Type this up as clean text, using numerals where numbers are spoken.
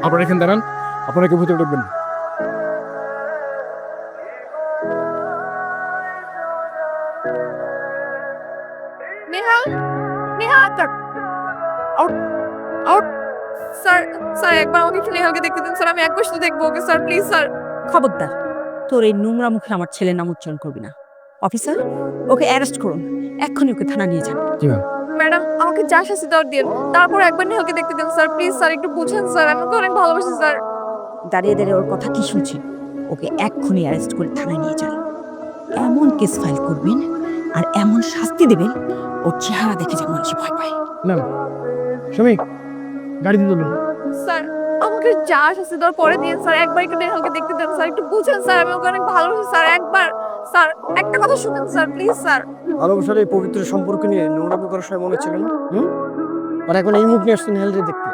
আপনারা এখানে দাঁড়ান, আপনারা কেউ ভিতরে ঢুকবেন না। Neha, Neha, out, out. Sir, sir একবার আমাকে একটু নেহাকে দেখতে দিন স্যার, আমি একবার শুধু দেখবো ওকে স্যার, প্লিজ স্যার। খবরদার, তোর এই নোংরা মুখে আমার ছেলের নাম উচ্চারণ করবি না। অফিসার, ওকে অ্যারেস্ট করুন, এক্ষুনি ওকে থানা নিয়ে যান। জি ম্যাম। ম্যাডাম আমাকে যা শাস্তি দেওয়ার দিন, তারপর একবার নেহাকে দেখতে দিন স্যার, প্লিজ স্যার, একটু বুঝেন স্যার, আমি ওকে অনেক ভালোবাসি স্যার। দাঁড়িয়ে দাঁড়িয়ে ওর কথা কি শুনছি? ওকে এক্ষুনি অ্যারেস্ট করে থানায় নিয়ে যান। এমন কেস ফাইল করবেন আর এমন শাস্তি দেবেন, ওর চেহারা দেখে যেন মানুষ ভয় পায়। ম্যাম, সুমি, গাড়িতে তুলুন। স্যার আমাকে যা শাস্তি দেওয়ার পরে দিন স্যার, একবার একটু নেহাকে দেখতে দেন স্যার, একটু বুঝেন স্যার, আমি ওকে অনেক ভালোবাসি স্যার, একবার স্যার একটা কথা শুনেন স্যার, প্লিজ স্যার। ভালোবাসার এই পবিত্র সম্পর্ক নিয়ে নোংরামি করার সময় মনে ছিল না? আর এখন এই মুখ নিয়ে আসছেন হেলরে দেখতে।